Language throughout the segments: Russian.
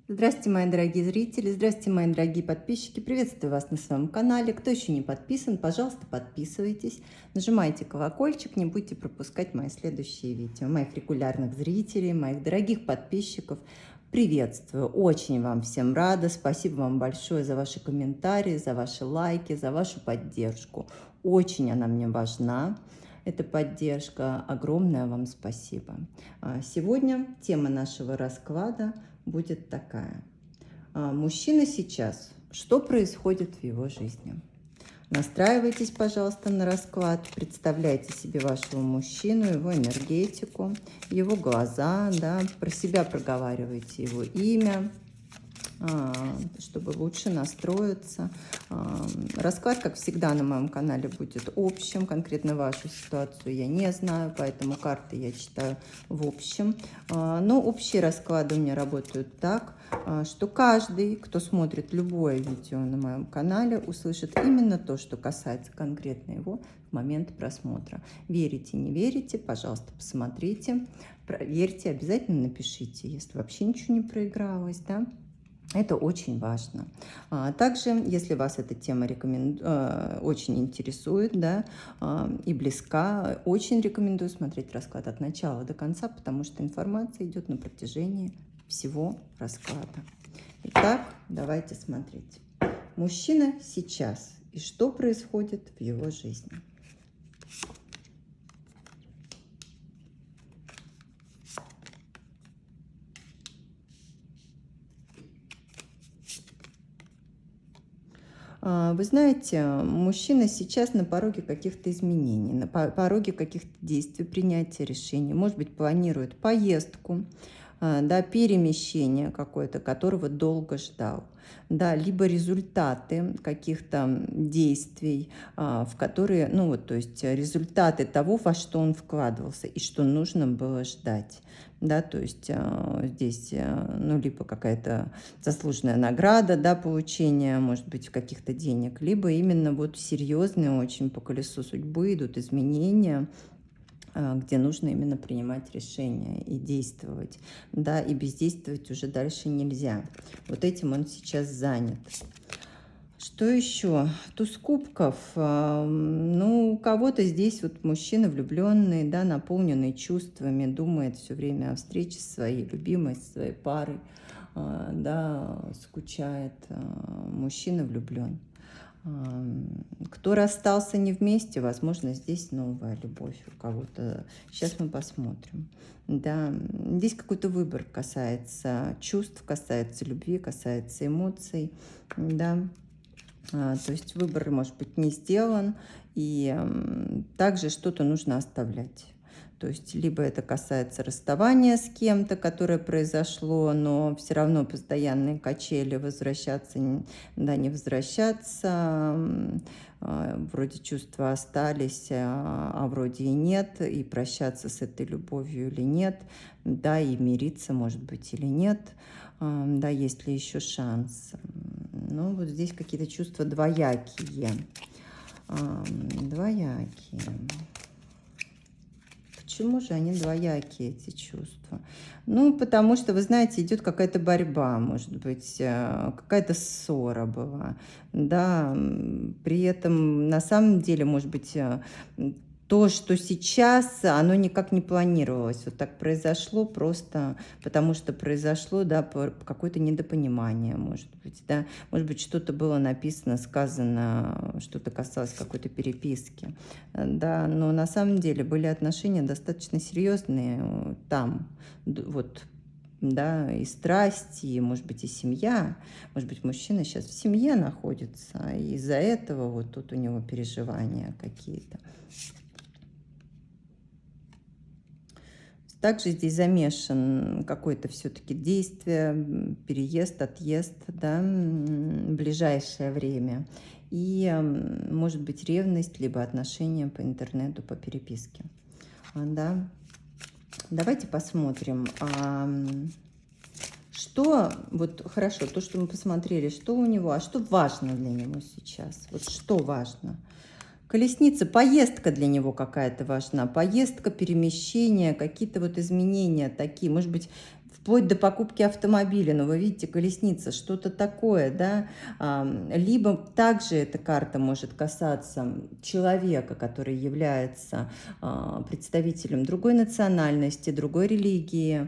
Здравствуйте, мои дорогие зрители, здравствуйте, мои дорогие подписчики. Приветствую вас на своем канале. Кто еще не подписан, пожалуйста, подписывайтесь. Нажимайте колокольчик, не будете пропускать мои следующие видео. Моих регулярных зрителей, моих дорогих подписчиков приветствую. Очень вам всем рада. Спасибо вам большое за ваши комментарии, за ваши лайки, за вашу поддержку. Очень она мне важна. Эта поддержка. Огромное вам спасибо. Сегодня тема нашего расклада будет такая. Мужчина сейчас. Что происходит в его жизни? Настраивайтесь, пожалуйста, на расклад. Представляйте себе вашего мужчину, его энергетику, его глаза. Да, про себя проговаривайте его имя, чтобы лучше настроиться. Расклад, как всегда, на моем канале будет общим. Конкретно вашу ситуацию я не знаю, поэтому карты я читаю в общем. Но общие расклады у меня работают так, что каждый, кто смотрит любое видео на моем канале, услышит именно то, что касается конкретно его в момент просмотра. Верите, не верите, пожалуйста, посмотрите, проверьте, обязательно напишите, если вообще ничего не проигралось, да. Это очень важно. Также, если вас эта тема очень интересует, да, и близка, очень рекомендую смотреть расклад от начала до конца, потому что информация идет на протяжении всего расклада. Итак, давайте смотреть. Мужчина сейчас. И что происходит в его жизни? Вы знаете, мужчина сейчас на пороге каких-то изменений, на пороге каких-то действий, принятия решений. Может быть, планирует поездку, да, перемещение какое-то, которого долго ждал. Да, либо результаты каких-то действий, в которые, ну вот, то есть результаты того, во что он вкладывался и что нужно было ждать. Да, то есть здесь, ну, либо какая-то заслуженная награда, да, получения, может быть, каких-то денег, либо именно вот серьезные очень по колесу судьбы идут изменения, где нужно именно принимать решения и действовать, да, и бездействовать уже дальше нельзя. Вот этим он сейчас занят. Что еще? Туз кубков. Ну, у кого-то здесь вот мужчина влюбленный, да, наполненный чувствами, думает все время о встрече со своей любимой, со своей парой, да, скучает. Мужчина влюблен. Кто расстался не вместе, возможно, здесь новая любовь у кого-то. Сейчас мы посмотрим. Да, здесь какой-то выбор касается чувств, касается любви, касается эмоций. Да. То есть выбор, может быть, не сделан, и также что-то нужно оставлять. То есть либо это касается расставания с кем-то, которое произошло, но все равно постоянные качели, возвращаться, да, не возвращаться, вроде чувства остались, а вроде и нет, и прощаться с этой любовью или нет, да, и мириться, может быть, или нет, да, есть ли еще шанс. Ну, вот здесь какие-то чувства двоякие. Двоякие. Почему же они двоякие, эти чувства? Ну, потому что, вы знаете, идет какая-то борьба, может быть, какая-то ссора была. Да, при этом, на самом деле, может быть, то, что сейчас, оно никак не планировалось. Вот так произошло просто потому, что произошло, да, какое-то недопонимание, может быть, да. Может быть, что-то было написано, сказано, что-то касалось какой-то переписки, да. Но на самом деле были отношения достаточно серьезные там, вот, да, и страсти, и, может быть, и семья. Может быть, мужчина сейчас в семье находится, и из-за этого вот тут у него переживания какие-то. Также здесь замешан какое-то все-таки действие, переезд, отъезд, да, в ближайшее время. И, может быть, ревность, либо отношения по интернету, по переписке. Да. Давайте посмотрим, что, вот хорошо, то, что мы посмотрели, что у него, а что важно для него сейчас? Вот что важно? Колесница, поездка для него какая-то важна, поездка, перемещение, какие-то вот изменения такие, может быть, в вплоть до покупки автомобиля. Но вы видите, колесница, что-то такое, да. Либо также эта карта может касаться человека, который является представителем другой национальности, другой религии,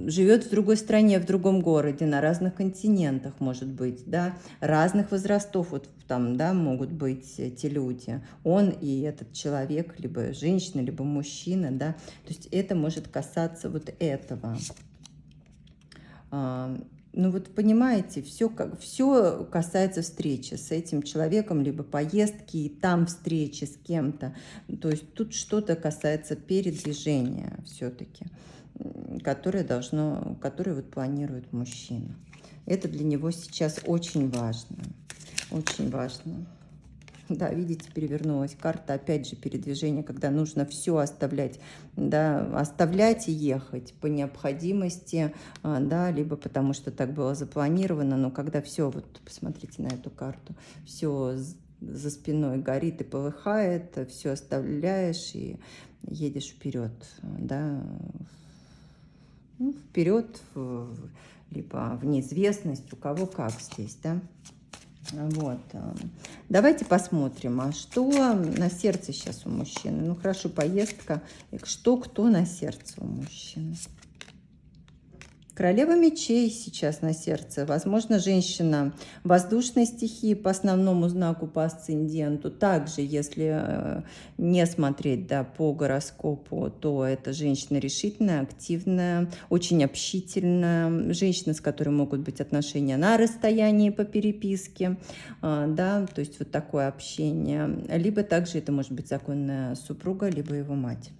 живет в другой стране, в другом городе, на разных континентах, может быть, да, разных возрастов, вот там, да, могут быть эти люди, он и этот человек, либо женщина, либо мужчина, да, то есть это может касаться вот этого. Ну вот понимаете, все касается встречи с этим человеком, либо поездки, и там встречи с кем-то. То есть тут что-то касается передвижения все-таки, которое вот планирует мужчина. Это для него сейчас очень важно. Очень важно. Да, видите, перевернулась карта, опять же, передвижение, когда нужно все оставлять, да, оставлять и ехать по необходимости, да, либо потому что так было запланировано, но когда все, вот посмотрите на эту карту, все за спиной горит и полыхает, все оставляешь и едешь вперед, да, ну, вперед, либо в неизвестность, у кого как здесь, да. Вот. Давайте посмотрим, а что на сердце сейчас у мужчины. Ну хорошо, поездка. Кто на сердце у мужчины? Королева мечей сейчас на сердце. Возможно, женщина воздушной стихии по основному знаку, по асценденту. Также, если не смотреть, да, по гороскопу, то это женщина решительная, активная, очень общительная. Женщина, с которой могут быть отношения на расстоянии по переписке. Да, то есть вот такое общение. Либо также это может быть законная супруга, либо его мать.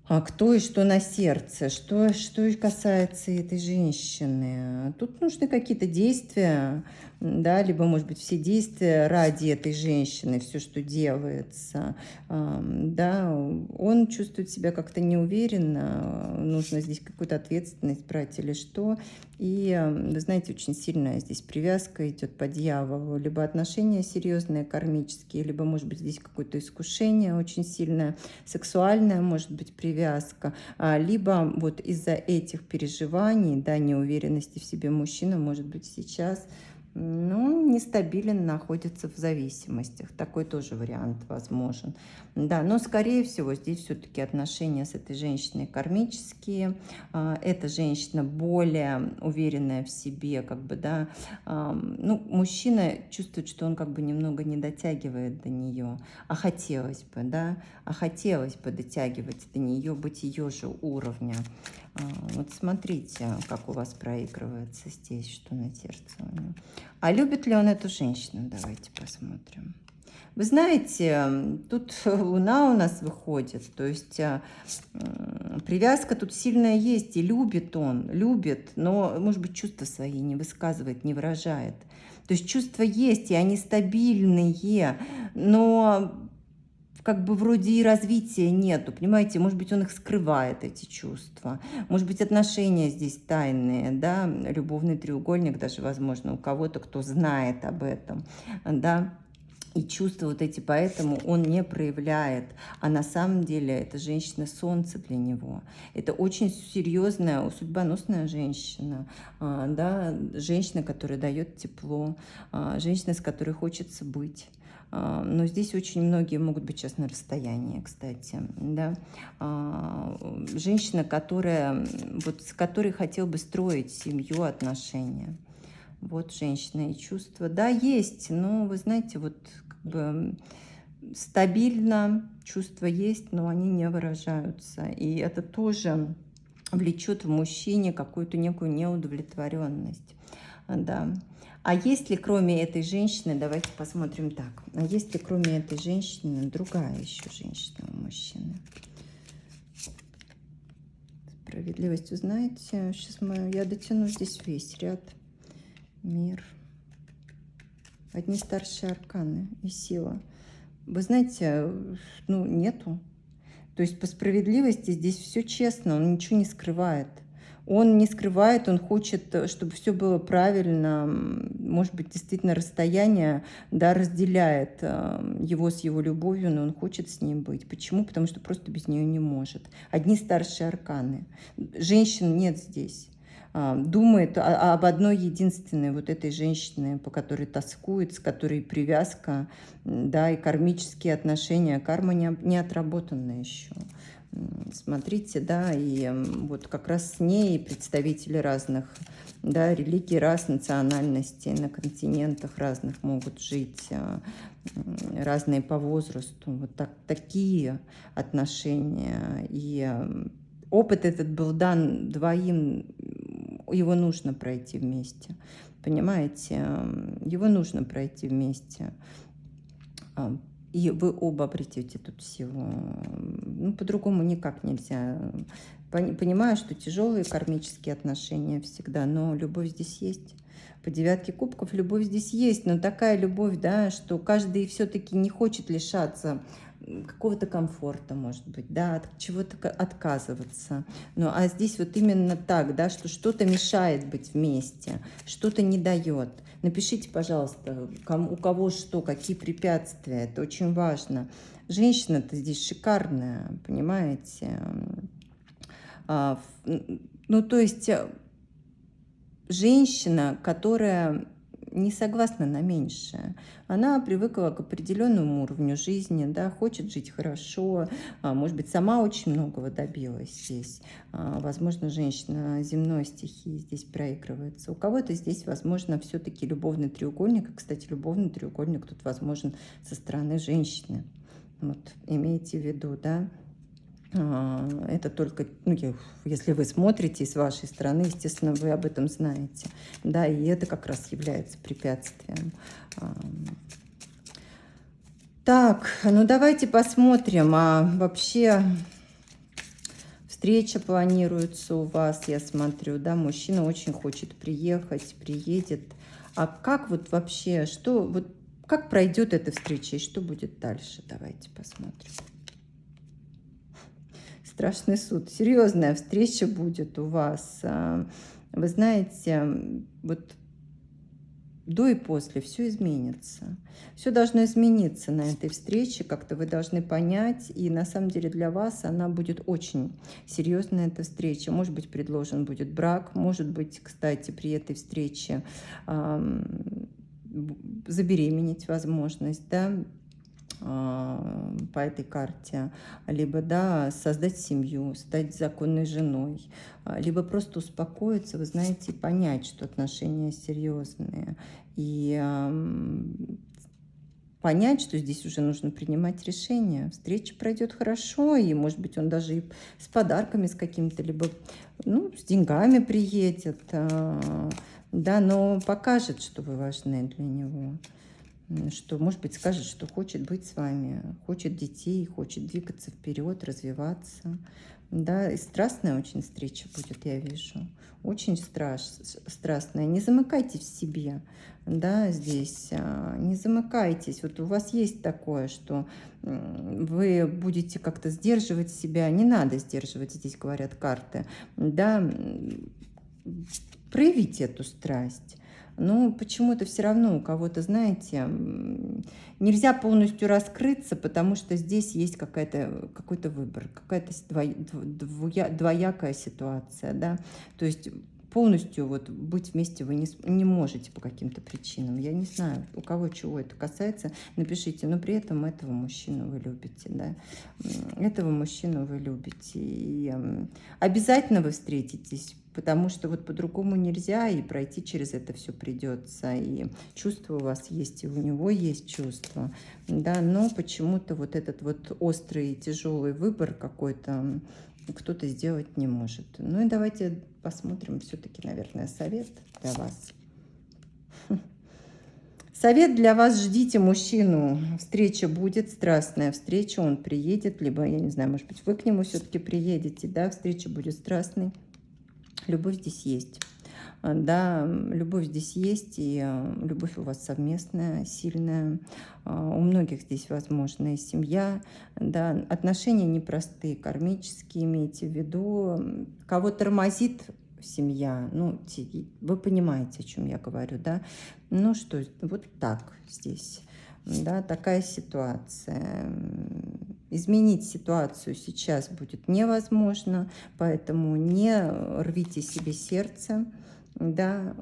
А кто и что на сердце, что и касается этой женщины. Тут нужны какие-то действия, да, либо, может быть, все действия ради этой женщины, все, что делается, да, он чувствует себя как-то неуверенно, нужно здесь какую-то ответственность брать или что. И, вы знаете, очень сильная здесь привязка идет по дьяволу, либо отношения серьезные, кармические, либо, может быть, здесь какое-то искушение очень сильное, сексуальное, может быть, привязка, либо вот из-за этих переживаний, да, неуверенности в себе мужчина, может быть, сейчас, ну, нестабилен, находится в зависимостях. Такой тоже вариант возможен. Да, но, скорее всего, здесь все-таки отношения с этой женщиной кармические. Эта женщина более уверенная в себе, как бы, да. Ну, мужчина чувствует, что он как бы немного не дотягивает до нее. А хотелось бы, да, хотелось бы дотягивать до нее, быть ее же уровня. Вот смотрите, как у вас проигрывается здесь, что на сердце у него. А любит ли он эту женщину? Давайте посмотрим. Вы знаете, тут Луна у нас выходит, то есть привязка тут сильная есть, и любит он, любит, но, может быть, чувства свои не высказывает, не выражает. То есть чувства есть, и они стабильные, но как бы вроде и развития нету, понимаете, может быть, он их скрывает, эти чувства, может быть, отношения здесь тайные, да, любовный треугольник даже, возможно, у кого-то, кто знает об этом, да, и чувства вот эти, поэтому он не проявляет, а на самом деле эта женщина солнце для него, это очень серьезная, судьбоносная женщина, да, женщина, которая дает тепло, женщина, с которой хочется быть. Но здесь очень многие могут быть сейчас на расстоянии, кстати, да. Женщина, вот, с которой хотел бы строить семью, отношения. Вот женщина и чувства. Да, есть, но вы знаете, вот как бы стабильно чувства есть, но они не выражаются. И это тоже влечет в мужчине какую-то некую неудовлетворенность. Да. А есть ли кроме этой женщины, давайте посмотрим так, а есть ли кроме этой женщины другая еще женщина у мужчины? Справедливость, вы знаете, сейчас я дотяну здесь весь ряд. Мир. Одни старшие арканы и сила. Вы знаете, ну, нету. То есть по справедливости здесь все честно, он ничего не скрывает. Он не скрывает, он хочет, чтобы все было правильно. Может быть, действительно расстояние, да, разделяет его с его любовью, но он хочет с ней быть. Почему? Потому что просто без нее не может. Одни старшие арканы. Женщин нет здесь. Думает об одной единственной вот этой женщине, по которой тоскует, с которой привязка, да, и кармические отношения. Карма не отработана еще. Смотрите, да, и вот как раз с ней представители разных, да, религий, рас, национальностей на континентах разных могут жить, разные по возрасту. Вот такие отношения. И опыт этот был дан двоим, его нужно пройти вместе. Понимаете? Его нужно пройти вместе. И вы оба обретете тут силу. Ну, по-другому никак нельзя. Понимаю, что тяжелые кармические отношения всегда, но любовь здесь есть. По 9 кубков любовь здесь есть, но такая любовь, да, что каждый все-таки не хочет лишаться какого-то комфорта, может быть, да, от чего-то отказываться. Ну, а здесь вот именно так, да, что что-то мешает быть вместе, что-то не дает. Напишите, пожалуйста, у кого что, какие препятствия, это очень важно. Женщина-то здесь шикарная, понимаете? Ну, то есть женщина, которая не согласна на меньшее. Она привыкла к определенному уровню жизни, да, хочет жить хорошо, может быть, сама очень многого добилась здесь. Возможно, женщина земной стихии здесь проигрывается. У кого-то здесь, возможно, все-таки любовный треугольник. Кстати, любовный треугольник тут возможен со стороны женщины. Вот, имейте в виду, да. Это только, ну, если вы смотрите с вашей стороны, естественно, вы об этом знаете. Да, и это как раз является препятствием. Так, ну давайте посмотрим, а вообще встреча планируется у вас, я смотрю, да, мужчина очень хочет приехать, приедет. А как вот вообще, что, вот как пройдет эта встреча и что будет дальше? Давайте посмотрим. Страшный суд. Серьезная встреча будет у вас. Вы знаете, вот до и после все изменится. Все должно измениться на этой встрече, как-то вы должны понять. И на самом деле для вас она будет очень серьезная, эта встреча. Может быть, предложен будет брак. Может быть, кстати, при этой встрече забеременеть возможность, да, по этой карте, либо, да, создать семью, стать законной женой, либо просто успокоиться, вы знаете, и понять, что отношения серьезные, и понять, что здесь уже нужно принимать решение. Встреча пройдет хорошо, и, может быть, он даже и с подарками, с какими-то, либо, ну, с деньгами приедет, да, но покажет, что вы важны для него. Что, может быть, скажет, что хочет быть с вами, хочет детей, хочет двигаться вперед, развиваться. Да, и страстная очень встреча будет, я вижу. Очень страстная. Не замыкайтесь в себе, да, здесь. Не замыкайтесь. Вот у вас есть такое, что вы будете как-то сдерживать себя. Не надо сдерживать, здесь говорят карты. Да, проявите эту страсть. Но почему-то все равно у кого-то, знаете, нельзя полностью раскрыться, потому что здесь есть какой-то выбор, какая-то двоякая ситуация, да. То есть полностью вот быть вместе вы не можете по каким-то причинам. Я не знаю, у кого чего это касается, напишите, но при этом этого мужчину вы любите, да. Этого мужчину вы любите. И обязательно вы встретитесь, потому что вот по-другому нельзя, и пройти через это все придется. И чувства у вас есть, и у него есть чувства. Да, но почему-то вот этот вот острый и тяжелый выбор какой-то кто-то сделать не может. Ну и давайте посмотрим все-таки, наверное, совет для вас. Совет для вас: ждите мужчину. Встреча будет, страстная встреча, он приедет, либо, я не знаю, может быть, вы к нему все-таки приедете, да, встреча будет страстной. Любовь здесь есть. Да, любовь здесь есть, и любовь у вас совместная, сильная. У многих здесь, возможно, и семья. Да, отношения непростые, кармические, имейте в виду. Кого тормозит семья, ну, вы понимаете, о чем я говорю, да? Ну что, вот так здесь, да, такая ситуация. Изменить ситуацию сейчас будет невозможно, поэтому не рвите себе сердце. Да,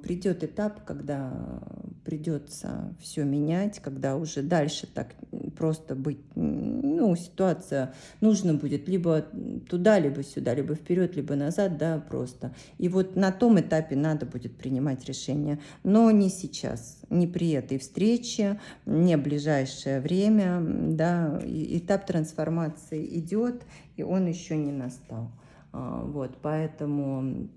придет этап, когда придется все менять, когда уже дальше так просто быть, ну, ситуация нужно будет либо туда, либо сюда, либо вперед, либо назад, да, просто. И вот на том этапе надо будет принимать решение, но не сейчас, не при этой встрече, не в ближайшее время, да, этап трансформации идет, и он еще не настал. Вот, поэтому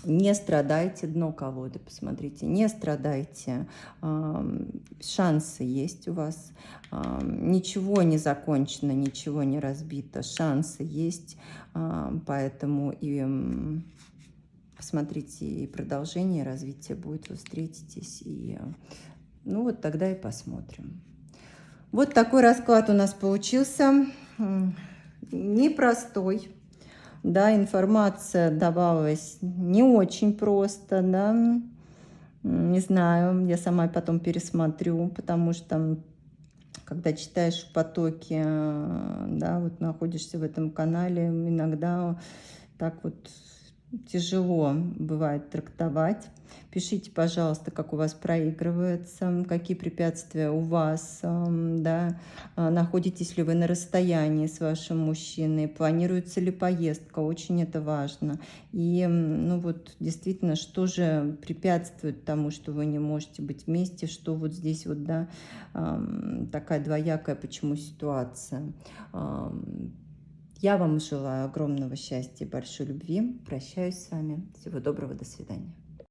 не страдайте, дно колоды, посмотрите, не страдайте, шансы есть у вас, ничего не закончено, ничего не разбито, шансы есть, поэтому и посмотрите, и продолжение, и развитие будет, вы встретитесь, и ну вот тогда и посмотрим. Вот такой расклад у нас получился, непростой. Да, информация давалась не очень просто, да, не знаю, я сама потом пересмотрю, потому что, когда читаешь в потоке, да, вот находишься в этом канале, иногда так вот тяжело бывает трактовать. Пишите, пожалуйста, как у вас проигрывается, какие препятствия у вас, да, находитесь ли вы на расстоянии с вашим мужчиной, планируется ли поездка, очень это важно. И, ну вот, действительно, что же препятствует тому, что вы не можете быть вместе, что вот здесь вот, да, такая двоякая почему ситуация. Я вам желаю огромного счастья и большой любви. Прощаюсь с вами. Всего доброго, до свидания.